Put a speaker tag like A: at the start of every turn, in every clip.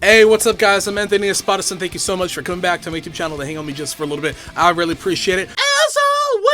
A: Hey, what's up guys? I'm Anthony Espadas, and thank you so much for coming back to my YouTube channel to hang on me just for a little bit. I really appreciate it. As always!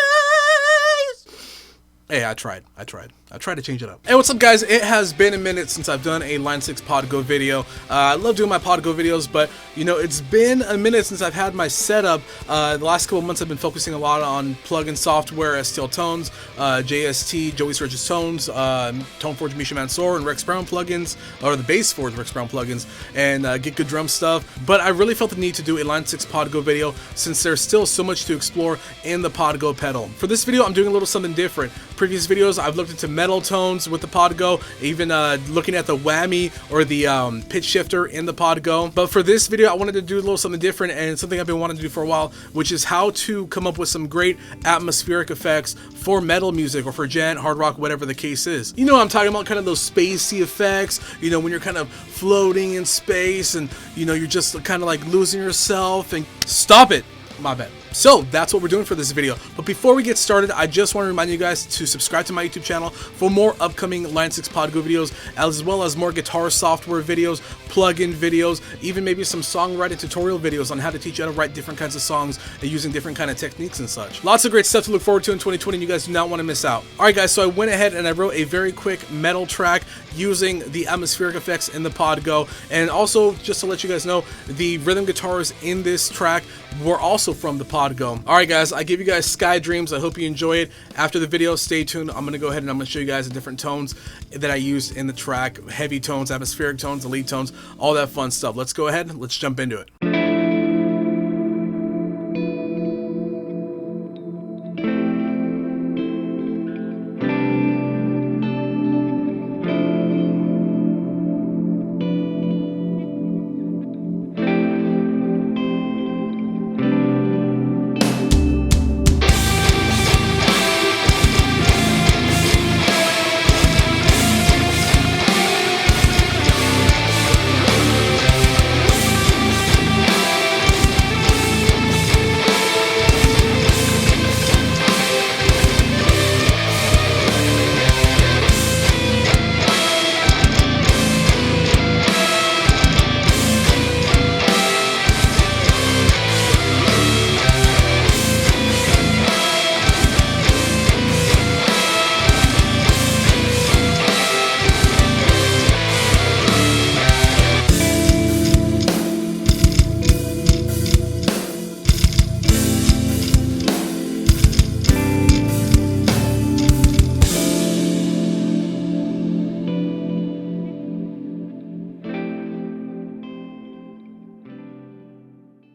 A: Hey, I tried to change it up. Hey, what's up guys? It has been a minute since I've done a Line 6 Podgo video. I love doing my Podgo videos, but you know, it's been a minute since I've had my setup. The last couple of months I've been focusing a lot on plugin software, STL Tones, JST, Joey Sturgis Tones, Toneforge Misha Mansour, and Rex Brown plugins, or the Bassforge Rex Brown plugins, and Get Good Drum stuff. But I really felt the need to do a Line 6 Podgo video since there's still so much to explore in the Podgo pedal. For this video, I'm doing a little something different. Previous videos, I've looked into metal tones with the Podgo, even looking at the whammy or the pitch shifter in the Podgo. But for this video, I wanted to do a little something different and something I've been wanting to do for a while, which is how to come up with some great atmospheric effects for metal music or for gent, hard rock, whatever the case is. You know what I'm talking about, kind of those spacey effects, you know, when you're kind of floating in space and, you know, you're just kind of like losing yourself and... Stop it! My bad. So that's what we're doing for this video. But before we get started, I just want to remind you guys to subscribe to my YouTube channel for more upcoming Line 6 Podgo videos, as well as more guitar software videos, plugin videos, even maybe some songwriting tutorial videos on how to teach you how to write different kinds of songs and using different kind of techniques and such. Lots of great stuff to look forward to in 2020, and you guys do not want to miss out. Alright guys, so I went ahead and I wrote a very quick metal track using the atmospheric effects in the Podgo, and also just to let you guys know, the rhythm guitars in this track were also from the Podgo. Alright guys, I give you guys Sky Dreams. I hope you enjoy it. After the video, stay tuned. I'm going to go ahead and I'm going to show you guys the different tones that I used in the track. Heavy tones, atmospheric tones, elite tones, all that fun stuff. Let's go ahead, let's jump into it.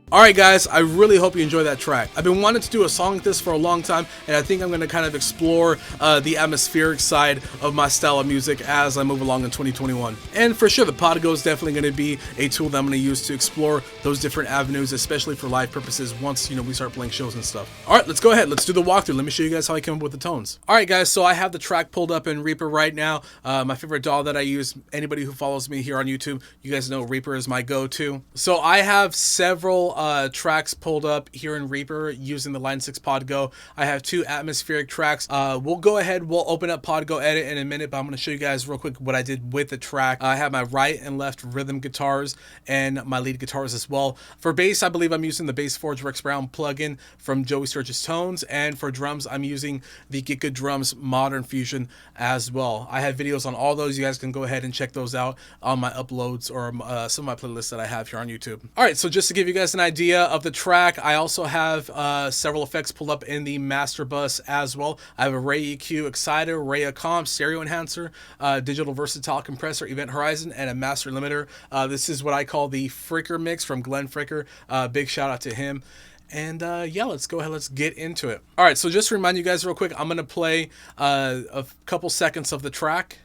A: Alright guys, I really hope you enjoy that track. I've been wanting to do a song like this for a long time, and I think I'm going to kind of explore the atmospheric side of my style of music as I move along in 2021. And for sure, the Podgo is definitely going to be a tool that I'm going to use to explore those different avenues, especially for live purposes once, you know, we start playing shows and stuff. Alright, let's go ahead. Let's do the walkthrough. Let me show you guys how I came up with the tones. Alright guys, so I have the track pulled up in Reaper right now. My favorite DAW that I use. Anybody who follows me here on YouTube, you guys know Reaper is my go-to. So I have several tracks pulled up here in Reaper using the Line 6 Podgo. I have two atmospheric tracks. We'll go ahead, we'll open up Podgo Edit in a minute, but I'm going to show you guys real quick what I did with the track. I have my right and left rhythm guitars and my lead guitars as well. For bass, I believe I'm using the Bassforge Rex Brown plugin from Joey Sturgis Tones, and for drums, I'm using the Get Good Drums Modern Fusion as well. I have videos on all those. You guys can go ahead and check those out on my uploads or some of my playlists that I have here on YouTube. Alright, so just to give you guys an idea of the track, I also have several effects pulled up in the master bus as well. I have a Ray EQ Exciter, Ray Comp, Stereo Enhancer, Digital Versatile Compressor, Event Horizon, and a Master Limiter. This is what I call the Fricker mix from Glenn Fricker. Big shout out to him. And yeah, let's go ahead, let's get into it. Alright, so just to remind you guys real quick, I'm going to play a couple seconds of the track.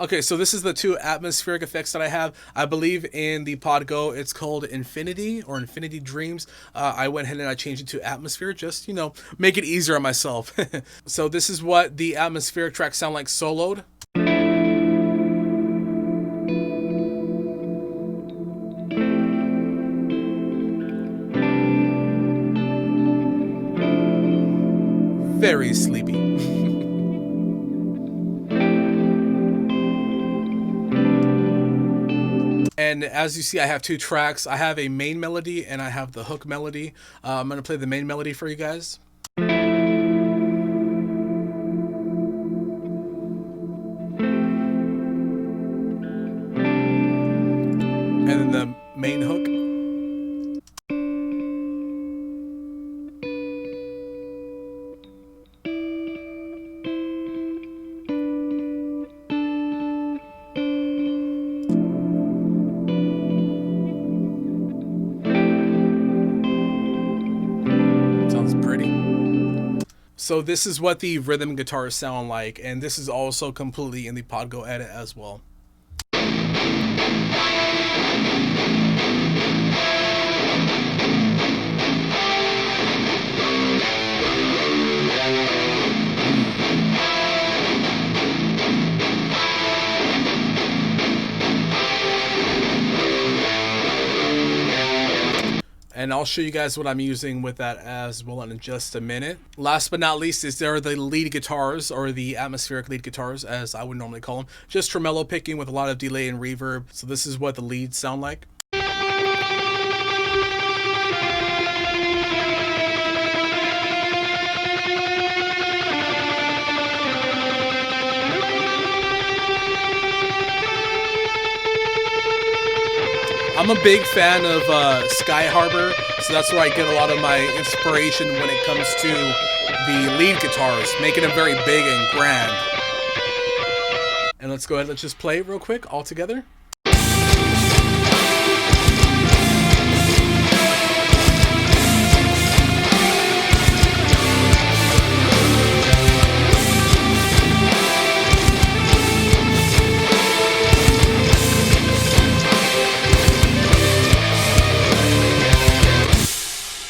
A: Okay, so this is the two atmospheric effects that I have. I believe in the Pod Go, it's called Infinity or Infinity Dreamz. I went ahead and I changed it to atmosphere, just, you know, make it easier on myself. So this is what the atmospheric tracks sound like soloed. Very sleepy. And as you see, I have two tracks. I have a main melody and I have the hook melody. I'm going to play the main melody for you guys. And then the main hook. So this is what the rhythm guitars sound like, and this is also completely in the Pod Go edit as well. And I'll show you guys what I'm using with that as well in just a minute. Last but not least is there the lead guitars, or the atmospheric lead guitars as I would normally call them. Just tremolo picking with a lot of delay and reverb. So this is what the leads sound like. I'm a big fan of Sky Harbor, so that's where I get a lot of my inspiration when it comes to the lead guitars, making them very big and grand. And let's go ahead, let's just play it real quick all together.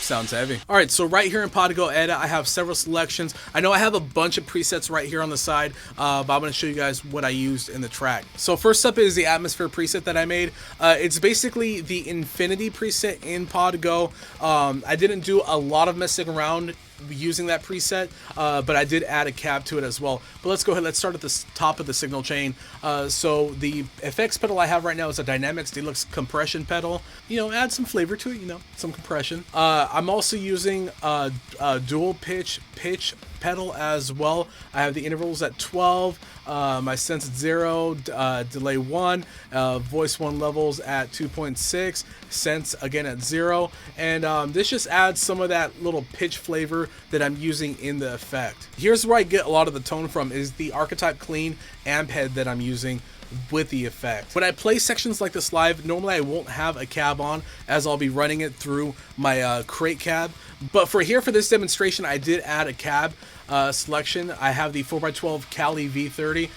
A: Sounds heavy. All right, so right here in Pod Go Edit, I have several selections. I know I have a bunch of presets right here on the side, but I'm going to show you guys what I used in the track. So first up is the atmosphere preset that I made. It's basically the Infinity preset in Pod Go. I didn't do a lot of messing around using that preset, but I did add a cab to it as well. But let's go ahead, let's start at the top of the signal chain. So the effects pedal I have right now is a Dynamics Deluxe compression pedal. You know, add some flavor to it, you know, some compression. I'm also using a dual pitch pedal as well. I have the intervals at 12, my sense at 0, delay 1, voice 1 levels at 2.6, sense again at 0, and this just adds some of that little pitch flavor that I'm using in the effect. Here's where I get a lot of the tone from, is the Archetype Clean amp head that I'm using with the effect. When I play sections like this live, normally I won't have a cab on, as I'll be running it through my crate cab, but for this demonstration I did add a cab selection. I have the 4x12 Cali V30,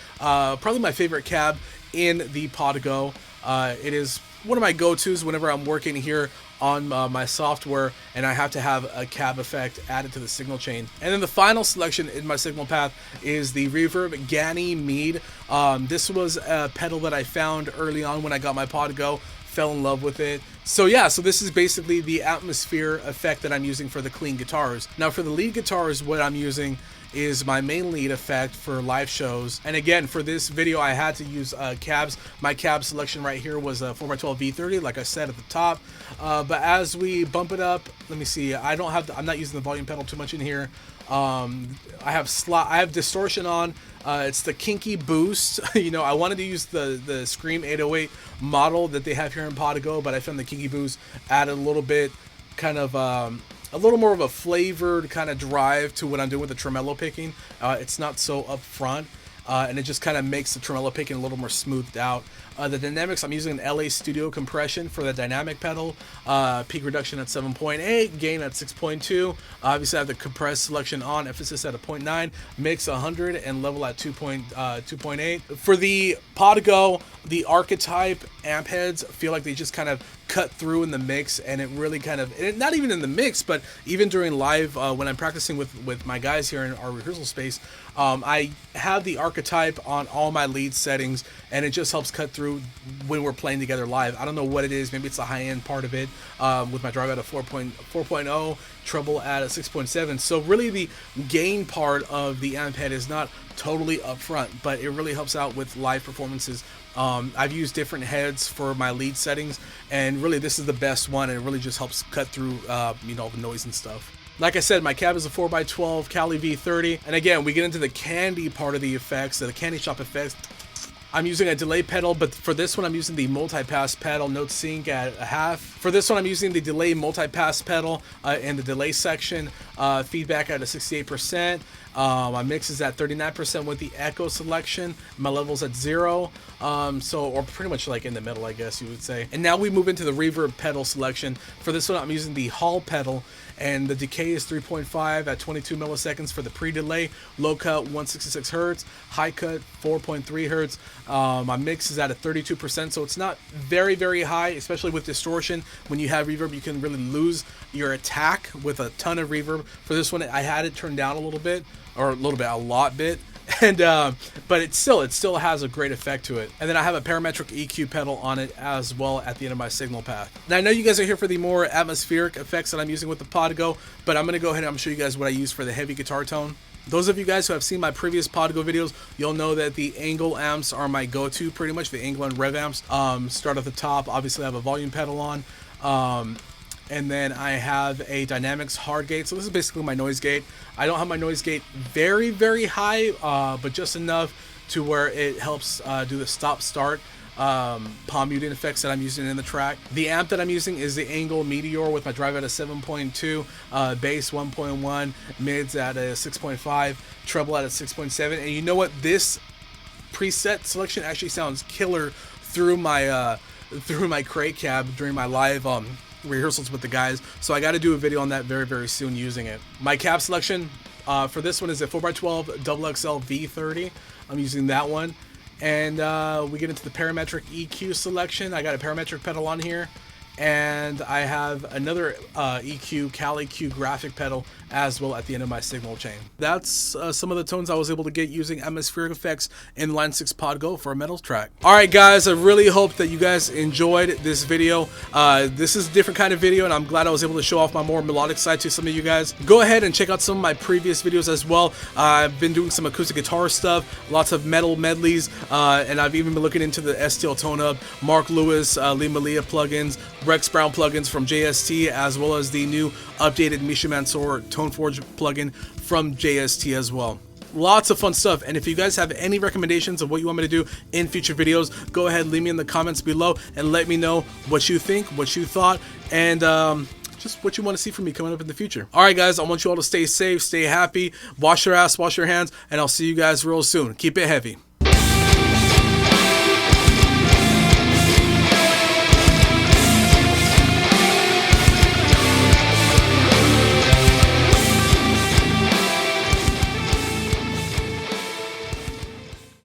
A: probably my favorite cab in the Pod Go. It is one of my go-tos whenever I'm working here on my software and I have to have a cab effect added to the signal chain. And then the final selection in my signal path is the Reverb Gani Mead. This was a pedal that I found early on when I got my Pod Go, fell in love with it. So yeah, so this is basically the atmosphere effect that I'm using for the clean guitars. Now for the lead guitars, what I'm using is my main lead effect for live shows. And again, for this video, I had to use cabs. My cab selection right here was a 4x12 V30, like I said at the top. But as we bump it up, let me see. I'm not using the volume pedal too much in here. I have distortion on. It's the Kinky Boost. You know, I wanted to use the Scream 808 model that they have here in Pod Go, but I found the Kinky Boost added a little bit, kind of a little more of a flavored kind of drive to what I'm doing with the tremolo picking. It's not so upfront. and it just kind of makes the tremolo picking a little more smoothed out. The dynamics, I'm using an LA Studio compression for the dynamic pedal. Peak reduction at 7.8, gain at 6.2. Obviously I have the compressed selection on, emphasis at a 0.9, mix 100, and level at 2.8. For the Podgo, the archetype amp heads feel like they just kind of cut through in the mix, and it really kind of, not even in the mix, but even during live when I'm practicing with my guys here in our rehearsal space, I have the archetype on all my lead settings, and it just helps cut through when we're playing together live. I don't know what it is. Maybe it's the high-end part of it, with my drive at a 4.0, treble at a 6.7. So really the gain part of the amp head is not totally upfront, but it really helps out with live performances. I've used different heads for my lead settings, and really this is the best one, and it really just helps cut through you know, the noise and stuff. Like I said, my cab is a 4x12 Cali V30, and again, we get into the candy part of the effects, the candy shop effects. I'm using a delay pedal, but for this one I'm using the multi-pass pedal, note sync at a half. For this one I'm using the delay multi-pass pedal in the delay section, feedback at a 68%. My mix is at 39% with the echo selection. My level's at 0, or pretty much like in the middle, I guess you would say. And now we move into the reverb pedal selection. For this one I'm using the Hall pedal, and the decay is 3.5 at 22 milliseconds for the pre-delay. Low cut 166 hertz, high cut 4.3 hertz. My mix is at a 32%, so it's not very high, especially with distortion. When you have reverb, you can really lose your attack with a ton of reverb. For this one, I had it turned down a little bit, or a lot bit. And but it still has a great effect to it. And then I have a parametric EQ pedal on it as well at the end of my signal path. Now I know you guys are here for the more atmospheric effects that I'm using with the Podgo, but I'm gonna go ahead and I'm show you guys what I use for the heavy guitar tone. Those of you guys who have seen my previous Podgo videos, you'll know that the angle amps are my go-to pretty much, the angle and rev amps. Start at the top, obviously I have a volume pedal on. And then I have a dynamics hard gate. So this is basically my noise gate. I don't have my noise gate very high, but just enough to where it helps do the stop-start palm muting effects that I'm using in the track. The amp that I'm using is the Angle Meteor with my drive at a 7.2, bass 1.1, mids at a 6.5, treble at a 6.7. And you know what? This preset selection actually sounds killer through my crate cab during my live rehearsals with the guys, so I got to do a video on that very soon using it. My cab selection for this one is a 4x12 XXL V30. I'm using that one, and we get into the parametric EQ selection. I got a parametric pedal on here, and I have another EQ Cali Q graphic pedal as well at the end of my signal chain. That's some of the tones I was able to get using atmospheric effects in Line 6 Podgo for a metal track. Alright guys, I really hope that you guys enjoyed this video. This is a different kind of video, and I'm glad I was able to show off my more melodic side to some of you guys. Go ahead and check out some of my previous videos as well. I've been doing some acoustic guitar stuff, lots of metal medleys, and I've even been looking into the STL Tone Up, Mark Lewis, Lee Malia plugins, Rex Brown plugins from JST, as well as the new updated Misha Mansour ToneForge plugin from JST as well. Lots of fun stuff, and if you guys have any recommendations of what you want me to do in future videos, go ahead, leave me in the comments below and let me know what you think, what you thought, and just what you want to see from me coming up in the future. Alright guys, I want you all to stay safe, stay happy, wash your ass, wash your hands, and I'll see you guys real soon. Keep it heavy.